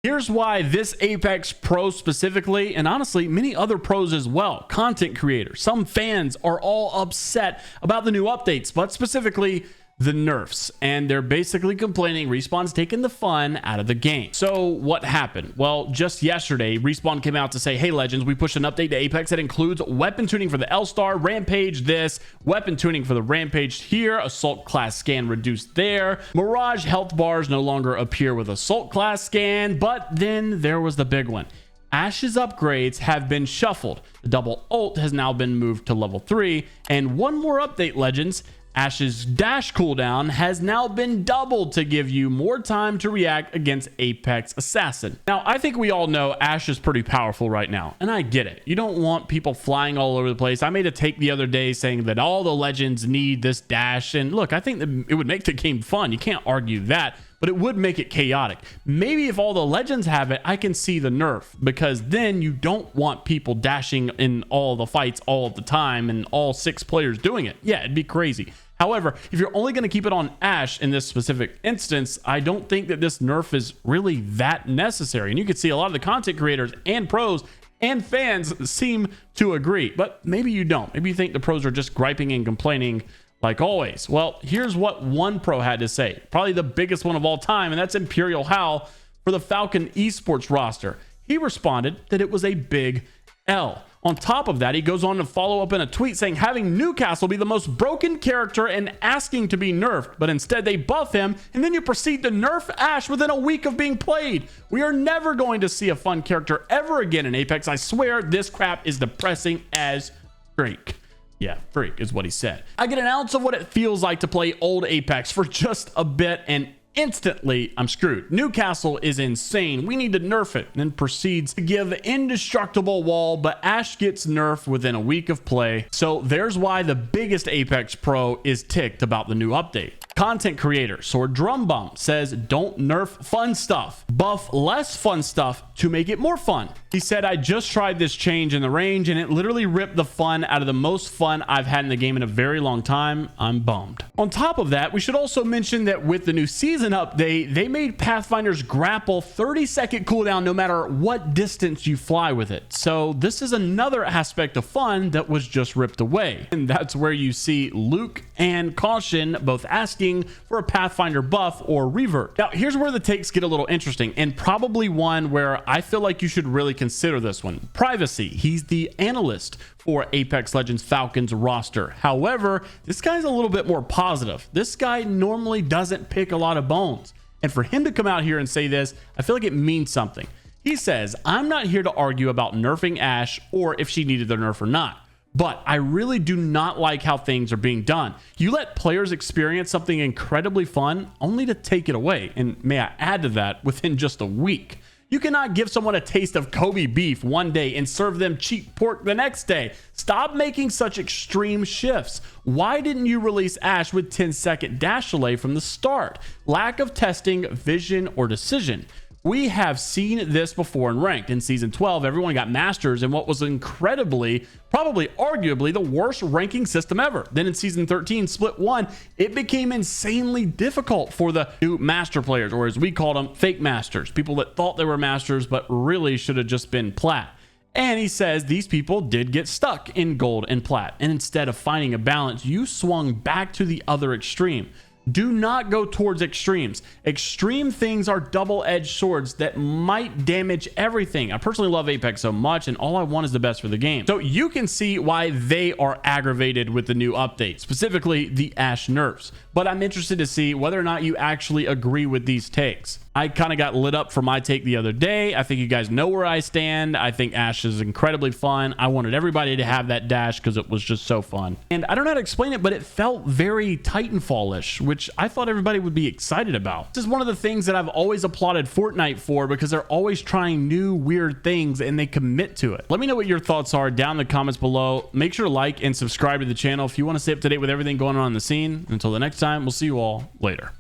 Here's why this Apex Pro specifically, and honestly many other pros as well, content creators, some fans are all upset about the new updates, but specifically the nerfs, and they're basically complaining Respawn's taking the fun out of the game. So what happened? Well, just yesterday, Respawn came out to say, hey Legends, we pushed an update to Apex that includes weapon tuning for the L-Star, Rampage this, weapon tuning for the Rampage here, Assault class scan reduced there, Mirage health bars no longer appear with Assault class scan, but then there was the big one. Ash's upgrades have been shuffled. The double ult has now been moved to level 3, and one more update, Legends. Ash's dash cooldown has now been doubled to give you more time to react against Apex Assassin. Now, I think we all know Ash is pretty powerful right now, and I get it. You don't want people flying all over the place. I made a take the other day saying that all the Legends need this dash, and look, I think that it would make the game fun. You can't argue that, but it would make it chaotic. Maybe if all the Legends have it, I can see the nerf, because then you don't want people dashing in all the fights all the time and all 6 players doing it. Yeah, it'd be crazy. However, if you're only going to keep it on Ash in this specific instance, I don't think that this nerf is really that necessary. And you can see a lot of the content creators and pros and fans seem to agree, but maybe you don't. Maybe you think the pros are just griping and complaining like always. Well, here's what one pro had to say, probably the biggest one of all time, and that's Imperial Hal for the Falcon Esports roster. He responded that it was a big L. On top of that, he goes on to follow up in a tweet saying having Newcastle be the most broken character and asking to be nerfed, but instead they buff him, and then you proceed to nerf Ash within a week of being played. We are never going to see a fun character ever again in Apex. I swear this crap is depressing as freak. Yeah, freak is what he said. I get an ounce of what it feels like to play old Apex for just a bit, and instantly I'm screwed. Newcastle is insane. We need to nerf it. Then proceeds to give indestructible wall, but Ash gets nerfed within a week of play. So there's why the biggest Apex pro is ticked about the new update. Content creator Sword Drum Bump says don't nerf fun stuff, buff less fun stuff to make it more fun. He said, I just tried this change in the range and it literally ripped the fun out of the most fun I've had in the game in a very long time. I'm bummed. On top of that, we should also mention that with the new season update, they made Pathfinder's grapple 30-second cooldown no matter what distance you fly with it. So this is another aspect of fun that was just ripped away. And that's where you see Luke and Caution both asking for a Pathfinder buff or revert. Now, here's where the takes get a little interesting, and probably one where I feel like you should really consider this one. Privacy. He's the analyst for Apex Legends Falcons roster. However, this guy's a little bit more positive. This guy normally doesn't pick a lot of bones. And for him to come out here and say this, I feel like it means something. He says, I'm not here to argue about nerfing Ash or if she needed the nerf or not. But I really do not like how things are being done. You let players experience something incredibly fun only to take it away. And may I add to that, within just a week. You cannot give someone a taste of Kobe beef one day and serve them cheap pork the next day. Stop making such extreme shifts. Why didn't you release Ash with 10-second dash delay from the start? Lack of testing, vision, or decision. We have seen this before in ranked. In season 12, everyone got masters in what was incredibly, probably arguably the worst ranking system ever. Then in season 13, split 1, it became insanely difficult for the new master players, or as we called them, fake masters, people that thought they were masters but really should have just been plat. And he says these people did get stuck in gold and plat, and instead of finding a balance, you swung back to the other extreme. Do not go towards extremes. Extreme things are double-edged swords that might damage everything. I personally love Apex so much, and all I want is the best for the game. So you can see why they are aggravated with the new update, specifically the Ash nerfs. But I'm interested to see whether or not you actually agree with these takes. I kind of got lit up for my take the other day. I think you guys know where I stand. I think Ash is incredibly fun. I wanted everybody to have that dash because it was just so fun. And I don't know how to explain it, but it felt very Titanfall-ish, which I thought everybody would be excited about. This is one of the things that I've always applauded Fortnite for, because they're always trying new weird things and they commit to it. Let me know what your thoughts are down in the comments below. Make sure to like and subscribe to the channel if you want to stay up to date with everything going on in the scene. Until the next time, we'll see you all later.